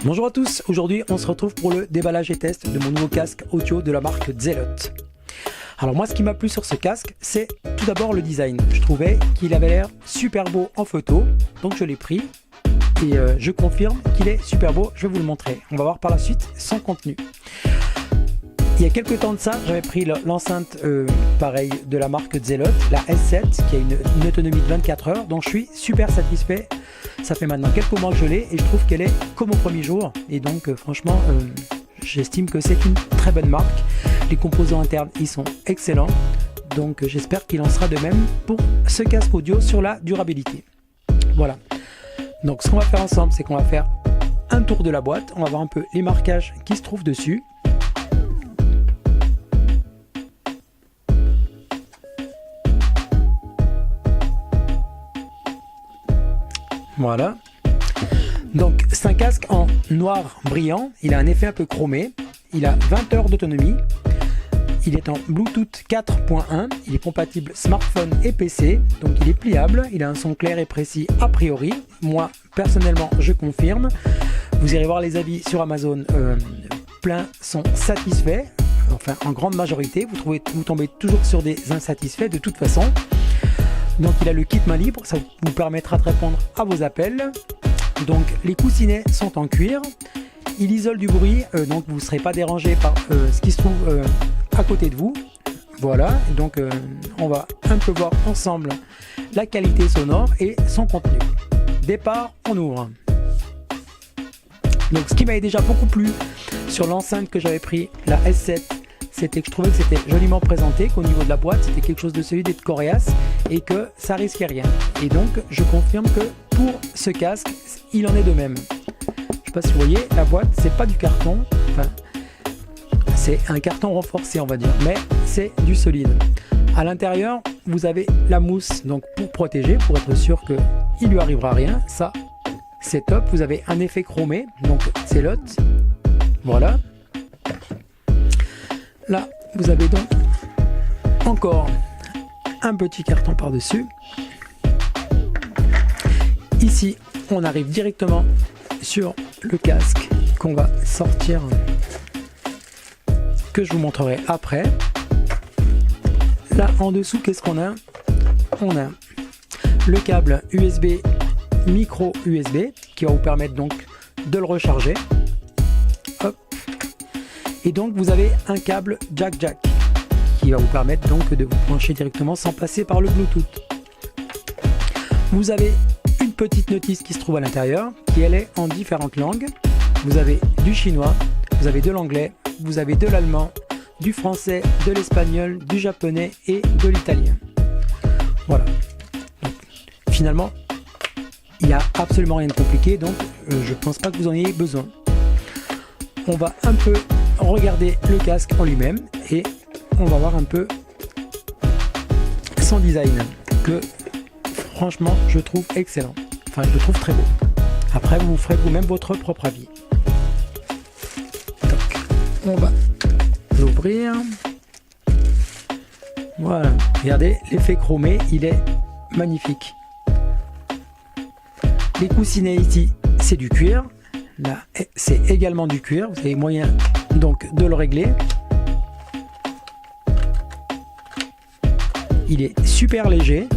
Bonjour à tous, aujourd'hui on se retrouve pour le déballage et test de mon nouveau casque audio de la marque Zelote. Alors moi ce qui m'a plu sur ce casque, c'est tout d'abord le design. Je trouvais qu'il avait l'air super beau en photo, donc je l'ai pris et je confirme qu'il est super beau, je vais vous le montrer. On va voir par la suite son contenu. Il y a quelques temps de ça, j'avais pris l'enceinte pareil de la marque Zelote, la S7, qui a une autonomie de 24 heures, donc je suis super satisfait. Ça fait maintenant quelques mois que je l'ai et je trouve qu'elle est comme au premier jour. Et donc franchement, j'estime que c'est une très bonne marque. Les composants internes, ils sont excellents. Donc j'espère qu'il en sera de même pour ce casque audio sur la durabilité. Voilà. Donc ce qu'on va faire ensemble, c'est qu'on va faire un tour de la boîte. On va voir un peu les marquages qui se trouvent dessus. Voilà, donc c'est un casque en noir brillant, il a un effet un peu chromé, il a 20 heures d'autonomie, il est en Bluetooth 4.1, il est compatible smartphone et PC, donc il est pliable, il a un son clair et précis a priori, moi personnellement je confirme, vous irez voir les avis sur Amazon, plein sont satisfaits, enfin en grande majorité, vous tombez toujours sur des insatisfaits de toute façon. Donc il a le kit main libre, ça vous permettra de répondre à vos appels. Donc les coussinets sont en cuir, il isole du bruit, donc vous ne serez pas dérangé par ce qui se trouve à côté de vous. Voilà, donc on va un peu voir ensemble la qualité sonore et son contenu. Départ, on ouvre. Donc ce qui m'avait déjà beaucoup plu sur l'enceinte que j'avais pris, la S7, c'était que je trouvais que c'était joliment présenté, qu'au niveau de la boîte c'était quelque chose de solide et de coriace et que ça risquait rien. Et donc je confirme que pour ce casque il en est de même. Je sais pas si vous voyez, la boîte c'est pas du carton, enfin c'est un carton renforcé on va dire, mais c'est du solide. À l'intérieur vous avez la mousse donc pour protéger, pour être sûr que il lui arrivera rien, ça c'est top. Vous avez un effet chromé, donc c'est Zelote, voilà. Là, vous avez donc encore un petit carton par-dessus. Ici, on arrive directement sur le casque qu'on va sortir, que je vous montrerai après. Là, en dessous, qu'est-ce qu'on a? On a le câble USB, micro USB, qui va vous permettre donc de le recharger. Hop. Et donc vous avez un câble jack qui va vous permettre donc de vous brancher directement sans passer par le Bluetooth. Vous avez une petite notice qui se trouve à l'intérieur, qui elle est en différentes langues. Vous avez du chinois, vous avez de l'anglais, vous avez de l'allemand, du français, de l'espagnol, du japonais et de l'italien. Voilà. Donc, finalement, il n'y a absolument rien de compliqué, donc je ne pense pas que vous en ayez besoin. On va un peu regarder le casque en lui-même et on va voir un peu son design que franchement je trouve excellent, enfin je le trouve très beau. Après vous ferez vous-même votre propre avis. Donc on va l'ouvrir, voilà, regardez l'effet chromé, il est magnifique. Les coussinets ici c'est du cuir, là c'est également du cuir, vous avez moyen donc de le régler. Il est super léger.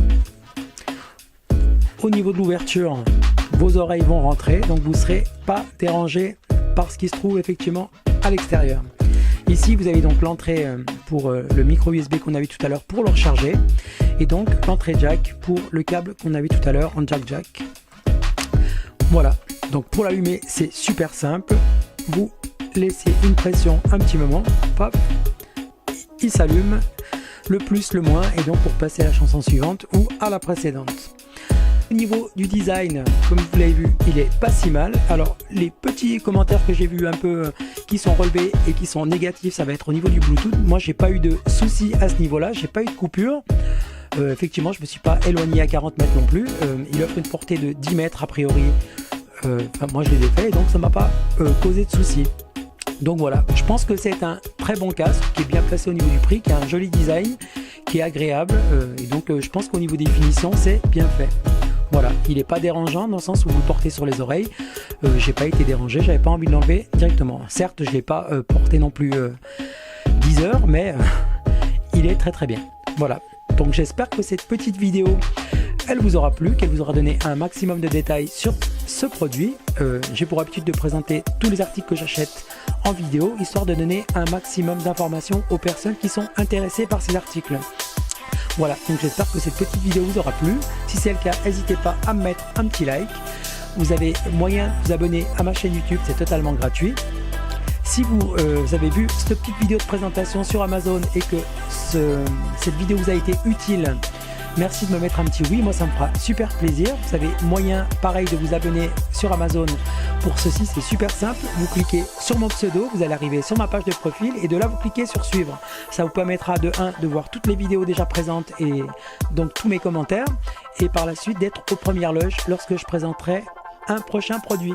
Au niveau de l'ouverture, vos oreilles vont rentrer, donc vous ne serez pas dérangé par ce qui se trouve effectivement à l'extérieur. Ici vous avez donc l'entrée pour le micro USB qu'on a vu tout à l'heure pour le recharger, et donc l'entrée jack pour le câble qu'on a vu tout à l'heure en jack. Voilà, donc pour l'allumer c'est super simple, vous laissez une pression un petit moment, pop, il s'allume, le plus, le moins, et donc pour passer à la chanson suivante ou à la précédente. Au niveau du design, comme vous l'avez vu, il est pas si mal. Alors les petits commentaires que j'ai vus un peu qui sont relevés et qui sont négatifs, ça va être au niveau du Bluetooth. Moi j'ai pas eu de soucis à ce niveau là, j'ai pas eu de coupure. Effectivement je me suis pas éloigné à 40 mètres non plus, il offre une portée de 10 mètres a priori. Moi je les ai fait et donc ça m'a pas causé de soucis. Donc voilà, je pense que c'est un très bon casque qui est bien placé au niveau du prix, qui a un joli design, qui est agréable et donc je pense qu'au niveau des finitions c'est bien fait. Voilà, il n'est pas dérangeant dans le sens où vous le portez sur les oreilles. J'ai pas été dérangé, j'avais pas envie de l'enlever directement. Certes, je l'ai pas porté non plus 10 heures, mais il est très très bien. Voilà, donc j'espère que cette petite vidéo, elle vous aura plu, qu'elle vous aura donné un maximum de détails sur ce produit. J'ai pour habitude de présenter tous les articles que j'achète en vidéo, histoire de donner un maximum d'informations aux personnes qui sont intéressées par ces articles. Voilà, donc j'espère que cette petite vidéo vous aura plu. Si c'est le cas, n'hésitez pas à me mettre un petit like. Vous avez moyen de vous abonner à ma chaîne YouTube, c'est totalement gratuit. Si vous avez vu cette petite vidéo de présentation sur Amazon et que cette vidéo vous a été utile, merci de me mettre un petit oui, moi ça me fera super plaisir. Vous avez moyen pareil de vous abonner sur Amazon. Pour ceci, c'est super simple, vous cliquez sur mon pseudo, vous allez arriver sur ma page de profil et de là vous cliquez sur suivre. Ça vous permettra de voir toutes les vidéos déjà présentes et donc tous mes commentaires, et par la suite d'être aux premières loges lorsque je présenterai un prochain produit.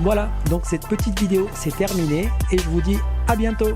Voilà, donc cette petite vidéo c'est terminé et je vous dis à bientôt.